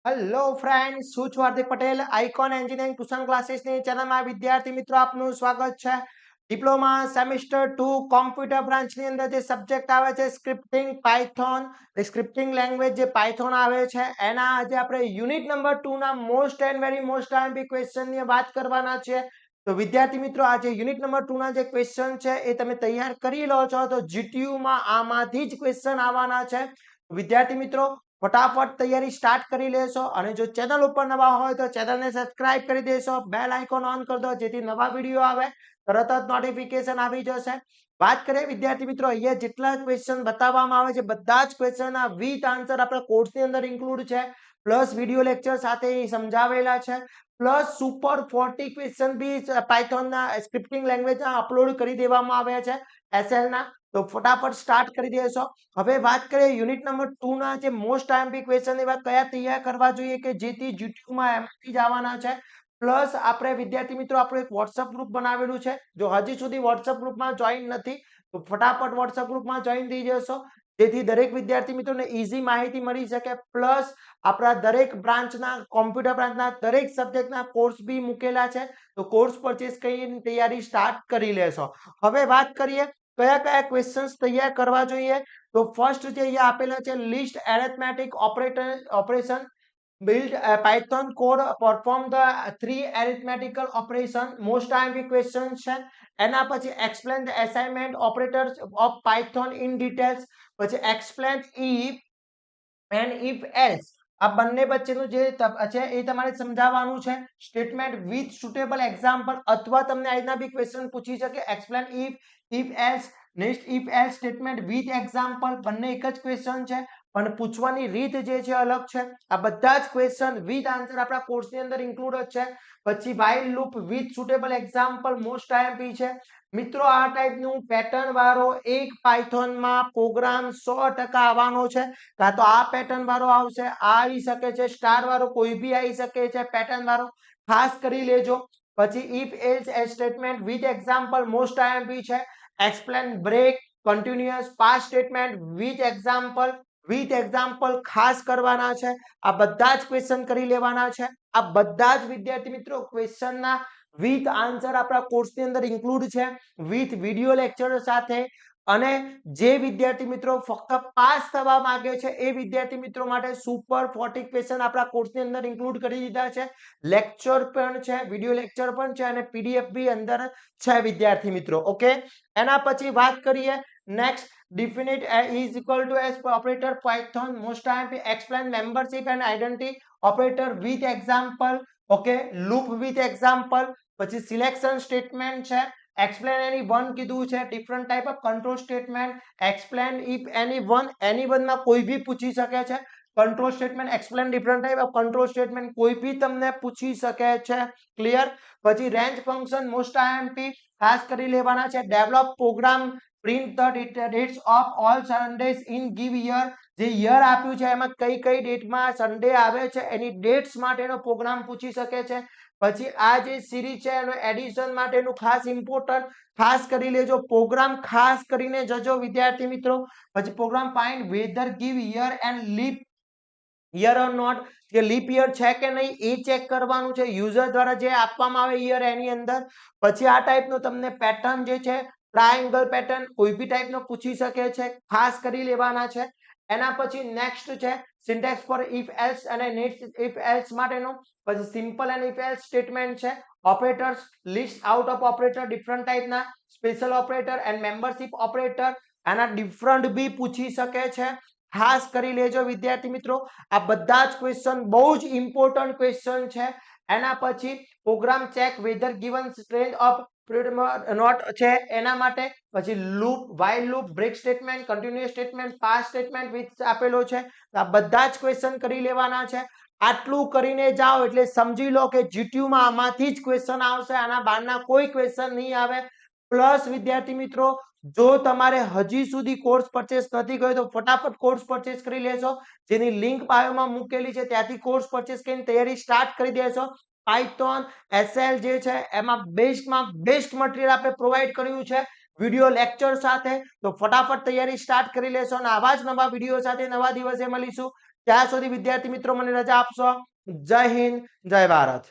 Hello friends, હું છું Hardik Patel. Icon engineering tuition ક્લાસીસની ચેનલમાં વિદ્યાર્થી મિત્રો આપનું સ્વાગત છે. ડિપ્લોમા સેમિસ્ટર 2 કોમ્પ્યુટર બ્રાન્ચની અંદર જે સબ્જેક્ટ આવે છે સ્ક્રિપ્ટિંગ પાયથોન, સ્ક્રિપ્ટિંગ લેંગ્વેજ જે પાયથોન આવે છે એના આજે આપણે યુનિટ નંબર 2 ના most and very most IMP ક્વેશ્ચનની વાત કરવાના છે. તો વિદ્યાર્થી મિત્રો આજે યુનિટ નંબર 2 ના જે ક્વેશ્ચન છે એ તમે તૈયાર કરી લો છો તો જીટીયુ માં આમાંથી જ ક્વેશ્ચન આવવાના છે. વિદ્યાર્થી મિત્રો ફટાફટ તૈયારી સ્ટાર્ટ કરી લેશો અને જો ચેનલ ઉપર નવા હોય તો ચેનલને સબસ્ક્રાઇબ કરી દેશો, બેલ આઇકોન ઓન કરી દો જેથી નવા વિડીયો આવે તરત જ નોટિફિકેશન આવી જશે. વાત કરીએ વિદ્યાર્થી મિત્રો અહીંયા જેટલા ક્વેશ્ચન બતાવવામાં આવે છે બધા જ ક્વેશ્ચનના વિથ આન્સર આપણા કોર્સની અંદર ઇન્ક્લુડ છે, પ્લસ વિડીયો લેક્ચર સાથે સમજાવેલા છે, પ્લસ સુપર 40 ક્વેશ્ચન બી પાયથોનના સ્ક્રિપ્ટિંગ લેંગ્વેજના અપલોડ કરી દેવામાં આવ્યા છે એસએલના. તો ફટાફટ સ્ટાર્ટ કરી દેશો. હવે વાત કરીએ યુનિટ નંબર 2 ના જે મોસ્ટ આઈએમપી ક્વેશ્ચન એવા કયા તૈયાર કરવા જોઈએ કે જેથી જીટીયુ માં એમથી જ આવવાના છે. પ્લસ આપણે વિદ્યાર્થી મિત્રો આપણું એક વોટ્સઅપ ગ્રુપ બનાવેલું છે. જો હજી સુધી વોટ્સઅપ ગ્રુપમાં જોઈન નથી તો ફટાફટ વોટ્સઅપ ગ્રુપમાં જોઈન થઈ જશો જેથી દરેક વિદ્યાર્થી મિત્રોને ઈઝી માહિતી મળી શકે. પ્લસ આપણા દરેક બ્રાન્ચના કોમ્પ્યુટર બ્રાન્ચના દરેક સબ્જેક્ટના કોર્સ બી મૂકેલા છે તો કોર્સ પરચેસ કરીને તૈયારી સ્ટાર્ટ કરી લેશો. હવે વાત કરીએ કયા કયા ક્વેશ્ચન્સ તૈયાર કરવા જોઈએ. તો ફર્સ્ટ જે અહીંયા આપેલા છે list arithmetic operation build a python code perform the three arithmetical operation most IMP question છે. એના પછી explain the assignment operators of python in details, પછી explain if and if else આ બંને વચ્ચેનું જે છે એ તમારે સમજાવવાનું છે. સ્ટેટમેન્ટ વિથ સુટેબલ એક્ઝામ્પલ અથવા તમને આજના બી ક્વેશ્ચન પૂછી શકે explain if else next if else statement with example બંને એક જ ક્વેશ્ચન છે પણ પૂછવાની રીત જે છે અલગ છે. આ બધા જ ક્વેશ્ચન વિથ આન્સર આપણા કોર્સની અંદર ઇન્ક્લુડ છે. પછી while loop with suitable example most IMP છે. મિત્રો આ ટાઈપનું પેટર્ન વાળો એક પાયથોનમાં પ્રોગ્રામ 100% આવવાનો છે. કાં તો આ પેટર્ન વાળો આવશે, આ આવી શકે છે, સ્ટાર વાળો કોઈ બી આવી શકે છે પેટર્ન વાળો, ખાસ કરી લેજો. પછી if else statement with example most IMP છે. Explain break continuous past statement with example ખાસ કરવાના છે. આ બધા જ ક્વેશ્ચન કરી લેવાના છે. આ બધા જ વિદ્યાર્થી મિત્રો ક્વેશ્ચનના વિથ આન્સર આપણા કોર્સની અંદર ઇન્ક્લુડ છે વિથ વિડીયો લેક્ચર સાથે. અને જે વિદ્યાર્થી મિત્રો ફક્ત પાસ થવા માંગે છે એ વિદ્યાર્થી મિત્રો માટે સુપર 40 ક્વેશ્ચન આપણા કોર્સની અંદર ઇન્ક્લુડ કરી દીધા છે. લેક્ચર પણ છે, વિડીયો લેક્ચર પણ છે અને પીડીએફ બી અંદર છે વિદ્યાર્થી મિત્રો. ઓકે, એના પછી વાત કરીએ next definite is equal to as operator python most time explain membership and identity operator with example. Okay, loop with example. પછી સિલેક્શન સ્ટેટમેન્ટ છે, explain any one કીધું છે, different type of control statement, explain if any one માં કોઈ બી પૂછી શકે છે. Control statement explain different type of control statement કોઈ બી તમને પૂછી શકે છે. ક્લિયર. પછી રેન્જ ફંક્શન મોસ્ટ આઈએમપી ખાસ કરી લેવાના છે. Develop program print the dates of all Sundays in give year. જે યર આપ્યું છે એમાં કઈ કઈ ડેટમાં સન્ડે આવે છે એની ડેટ્સ માટેનો પ્રોગ્રામ પૂછી શકે છે. પછી આ જે સિરીઝ છે એનો એડિશન માટેનું ખાસ ઇમ્પોર્ટન્ટ ખાસ કરી લેજો, પ્રોગ્રામ ખાસ કરીને જજો વિદ્યાર્થી મિત્રો. પછી program find whether give year and leap year or not, કે લીપ યર છે કે નહીં એ ચેક કરવાનું છે યુઝર દ્વારા જે આપવામાં આવે યર એની અંદર. પછી આ ટાઈપનો તમને પેટર્ન જે છે ટ્રાયેંગલ પેટર્ન કોઈ બી ટાઈપનો પૂછી શકે છે, ખાસ કરી લેવાના છે. એના પછી નેક્સ્ટ છે સિન્ટેક્સ ફોર ઇફ એલ્સ અને નેક્સ્ટ ઇફ એલ્સ માટેનું. પછી simple and if else statement છે. Operators list out of operator different ટાઈપના, special operator and membership operator આના ડિફરન્ટ બી પૂછી શકે છે. ખાસ કરી લેજો વિદ્યાર્થી મિત્રો. આ બધા જ ક્વેશ્ચન બહુ જ ઇમ્પોર્ટન્ટ ક્વેશ્ચન છે. એના પછી program check whether given string of not છે એના માટે. પછી loop, while loop, break statement, continuous statement, past statement with આપેલો છે. આ બધા જ ક્વેશ્ચન કરી લેવાના છે. આટલું કરીને જાઓ એટલે સમજી લો કે જીટીયુ માં આમાંથી જ ક્વેશ્ચન આવશે, આના બહારના કોઈ ક્વેશ્ચન નહીં આવે. પ્લસ વિદ્યાર્થી મિત્રો જો તમારે હજી સુધી કોર્સ પરચેસ નથી કર્યો તો ફટાફટ કોર્સ પરચેસ કરી લેશો, જેની લિંક બાયોમાં મૂકેલી છે ત્યાંથી કોર્સ પરચેસ કરીને તૈયારી સ્ટાર્ટ કરી દેશો. પાયથોન એસએલ જે છે એમાં બેસ્ટમાં બેસ્ટ મટીરિયલ આપણે પ્રોવાઈડ કર્યું છે વિડીયો લેક્ચર સાથે. તો ફટાફટ તૈયારી સ્ટાર્ટ કરી લેશો અને આવા જ નવા વિડીયો સાથે નવા દિવસે મળીશું. ત્યાં સુધી વિદ્યાર્થી મિત્રો મને રજા આપશો. જય હિન્દ, જય ભારત.